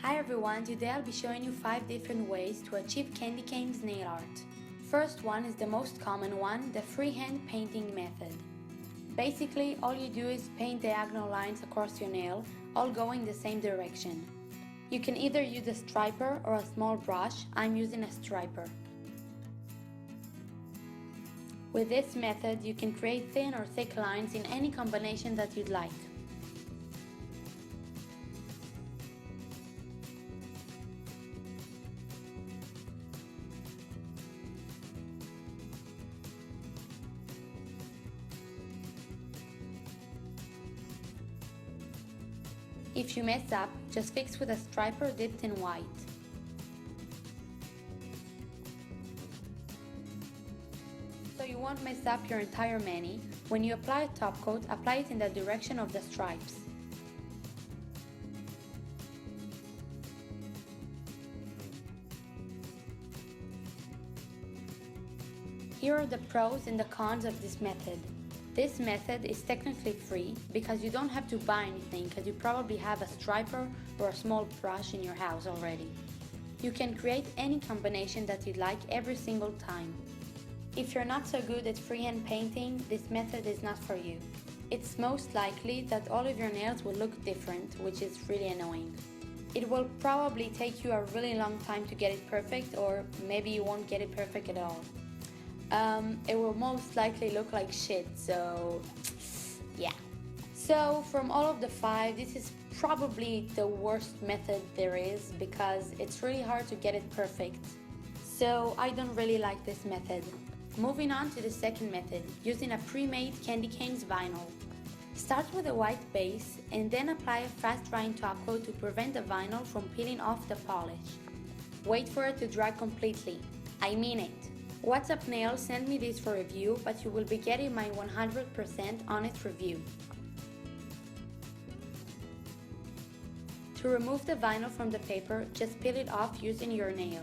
Hi everyone, today I'll be showing you 5 different ways to achieve candy canes nail art. First one is the most common one, the freehand painting method. Basically, all you do is paint diagonal lines across your nail, all going the same direction. You can either use a striper or a small brush. I'm using a striper. With this method, you can create thin or thick lines in any combination that you'd like. If you mess up, just fix with a striper dipped in white. So you won't mess up your entire mani, when you apply a top coat, apply it in the direction of the stripes. Here are the pros and the cons of this method. This method is technically free because you don't have to buy anything because you probably have a striper or a small brush in your house already. You can create any combination that you'd like every single time. If you're not so good at freehand painting, this method is not for you. It's most likely that all of your nails will look different, which is really annoying. It will probably take you a really long time to get it perfect, or maybe you won't get it perfect at all. It will most likely look like shit, so yeah. So from all of the 5, this is probably the worst method there is because it's really hard to get it perfect. So I don't really like this method. Moving on to the second method, using a pre-made candy canes vinyl. Start with a white base and then apply a fast drying top coat to prevent the vinyl from peeling off the polish. Wait for it to dry completely. I mean it. WhatsApp Nails sent me this for review, but you will be getting my 100% honest review. To remove the vinyl from the paper, just peel it off using your nail.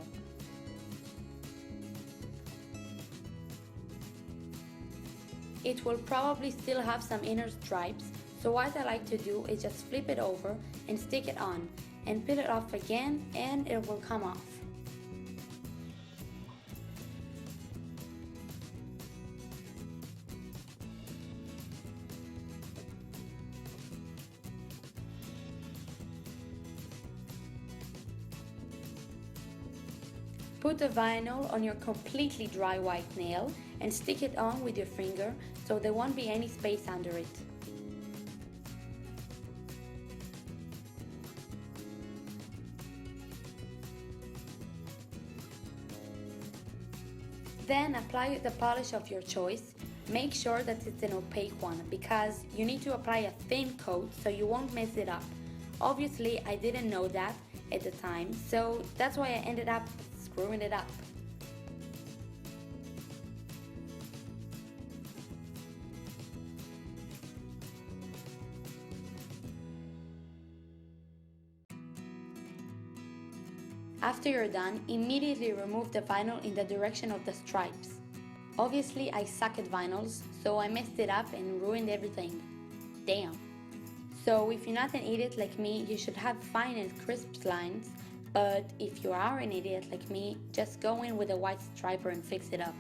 It will probably still have some inner stripes, so what I like to do is just flip it over and stick it on, and peel it off again and it will come off. Put the vinyl on your completely dry white nail and stick it on with your finger so there won't be any space under it. Then apply the polish of your choice. Make sure that it's an opaque one because you need to apply a thin coat so you won't mess it up. Obviously, I didn't know that at the time, so that's why I ended up screwing it up. After you're done, immediately remove the vinyl in the direction of the stripes. Obviously, I suck at vinyls, so I messed it up and ruined everything. Damn. So if you're not an idiot like me, you should have fine and crisp lines, but if you are an idiot like me, just go in with a white striper and fix it up.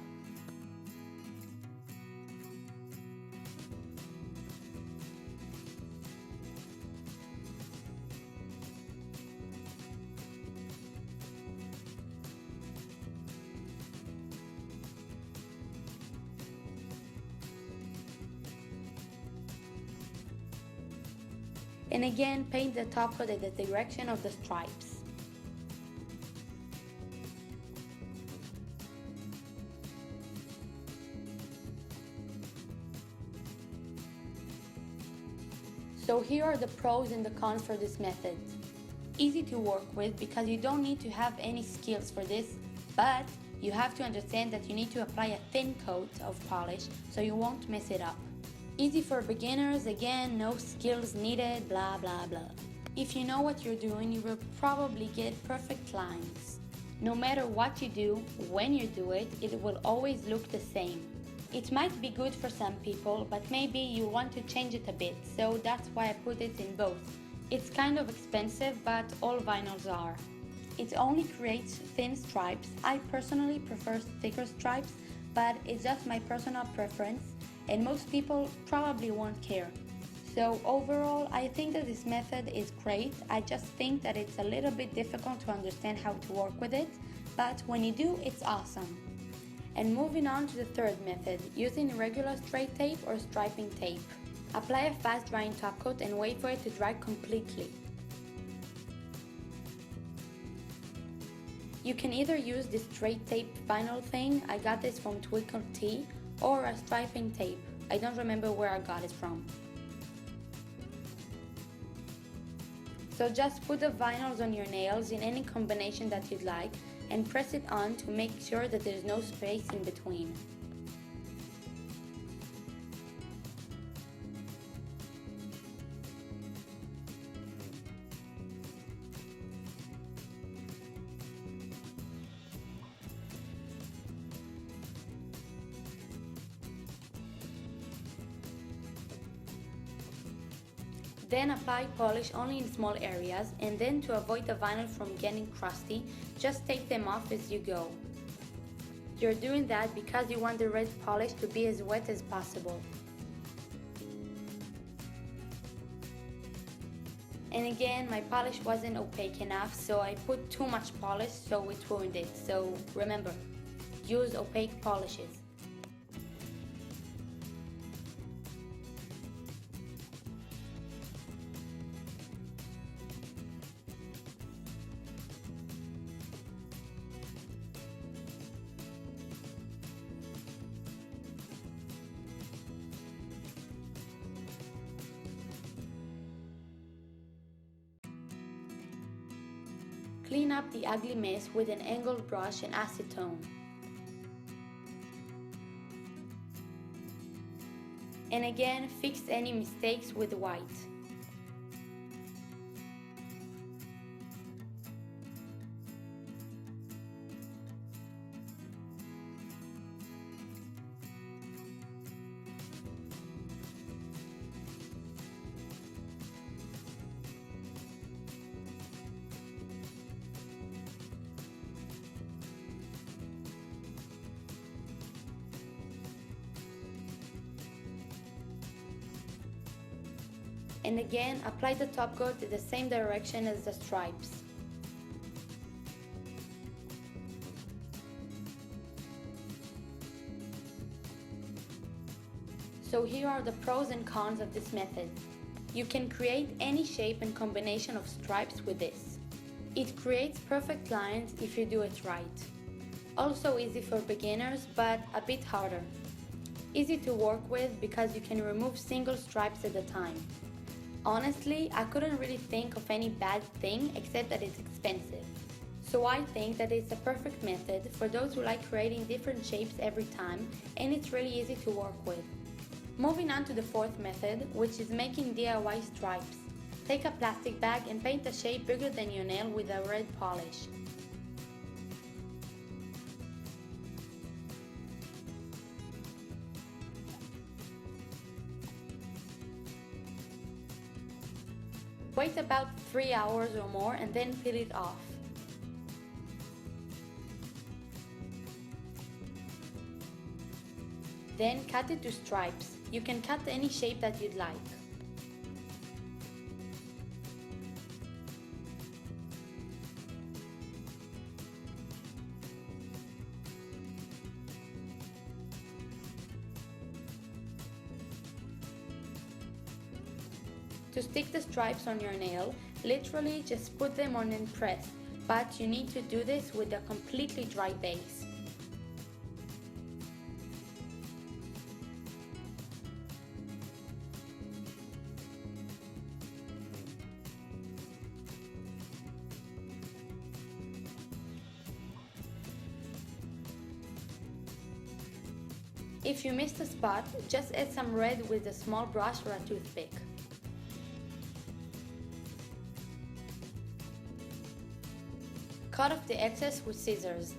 And again, paint the top coat in the direction of the stripes. So here are the pros and the cons for this method. Easy to work with because you don't need to have any skills for this, but you have to understand that you need to apply a thin coat of polish so you won't mess it up. Easy for beginners, again, no skills needed, blah blah blah. If you know what you're doing, you will probably get perfect lines. No matter what you do, when you do it, it will always look the same. It might be good for some people, but maybe you want to change it a bit, so that's why I put it in both. It's kind of expensive, but all vinyls are. It only creates thin stripes. I personally prefer thicker stripes, but it's just my personal preference, and most people probably won't care. So overall, I think that this method is great. I just think that it's a little bit difficult to understand how to work with it, but when you do, it's awesome. And moving on to the third method, using regular straight tape or striping tape. Apply a fast drying top coat and wait for it to dry completely. You can either use this straight tape vinyl thing, I got this from Twinkle Tea, or a striping tape. I don't remember where I got it from. So just put the vinyls on your nails in any combination that you'd like and press it on to make sure that there's no space in between. Then apply polish only in small areas, and then to avoid the vinyl from getting crusty, just take them off as you go. You're doing that because you want the red polish to be as wet as possible. And again, my polish wasn't opaque enough, so I put too much polish, so it ruined it. So remember, use opaque polishes. Clean up the ugly mess with an angled brush and acetone. And again, fix any mistakes with white. And again, apply the top coat in the same direction as the stripes. So here are the pros and cons of this method. You can create any shape and combination of stripes with this. It creates perfect lines if you do it right. Also easy for beginners, but a bit harder. Easy to work with because you can remove single stripes at a time. Honestly, I couldn't really think of any bad thing except that it's expensive. So I think that it's a perfect method for those who like creating different shapes every time, and it's really easy to work with. Moving on to the fourth method, which is making DIY stripes. Take a plastic bag and paint a shape bigger than your nail with a red polish. Wait about 3 hours or more and then peel it off. Then cut it to stripes. You can cut any shape that you'd like. To stick the stripes on your nail, literally just put them on and press, but you need to do this with a completely dry base. If you missed a spot, just add some red with a small brush or a toothpick. Cut off the excess with scissors.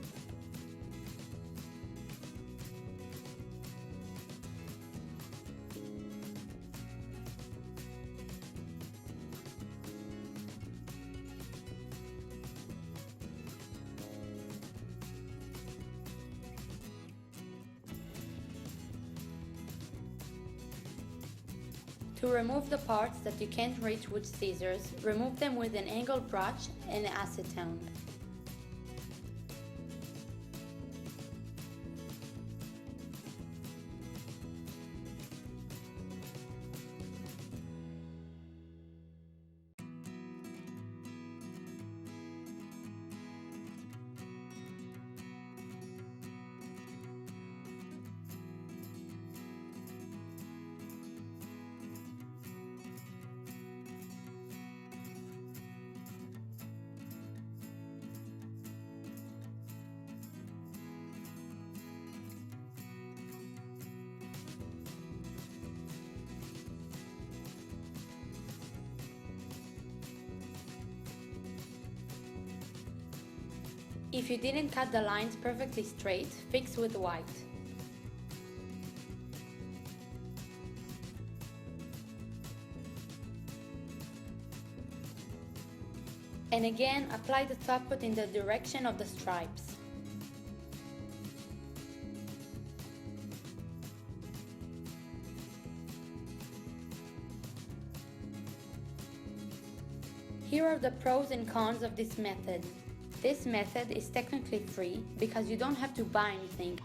To remove the parts that you can't reach with scissors, remove them with an angled brush and acetone. If you didn't cut the lines perfectly straight, fix with white. And again, apply the top coat in the direction of the stripes. Here are the pros and cons of this method. This method is technically free because you don't have to buy anything.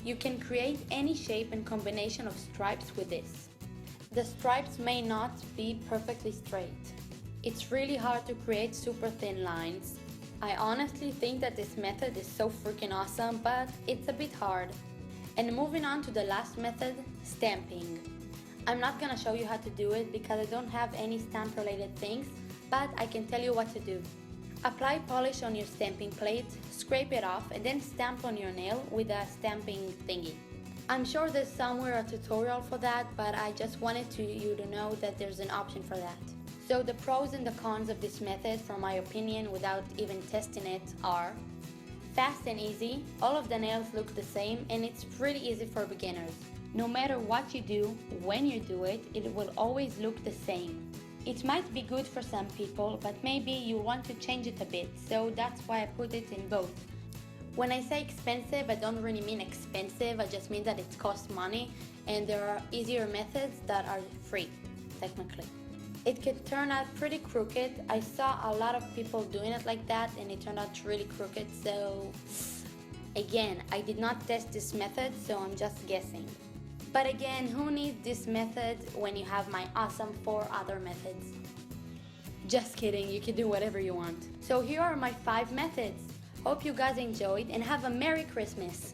You can create any shape and combination of stripes with this. The stripes may not be perfectly straight. It's really hard to create super thin lines. I honestly think that this method is so freaking awesome, but it's a bit hard. And moving on to the last method, stamping. I'm not gonna show you how to do it because I don't have any stamp related things, but I can tell you what to do. Apply polish on your stamping plate, scrape it off, and then stamp on your nail with a stamping thingy. I'm sure there's somewhere a tutorial for that, but I just wanted you to know that there's an option for that. So the pros and the cons of this method, from my opinion, without even testing it, are fast and easy, all of the nails look the same, and it's pretty easy for beginners. No matter what you do, when you do it, it will always look the same. It might be good for some people, but maybe you want to change it a bit, so that's why I put it in both. When I say expensive, I don't really mean expensive, I just mean that it costs money, and there are easier methods that are free, technically. It could turn out pretty crooked. I saw a lot of people doing it like that, and it turned out really crooked, so again, I did not test this method, so I'm just guessing. But again, who needs this method when you have my awesome 4 other methods? Just kidding, you can do whatever you want. So here are my 5 methods. Hope you guys enjoyed and have a Merry Christmas!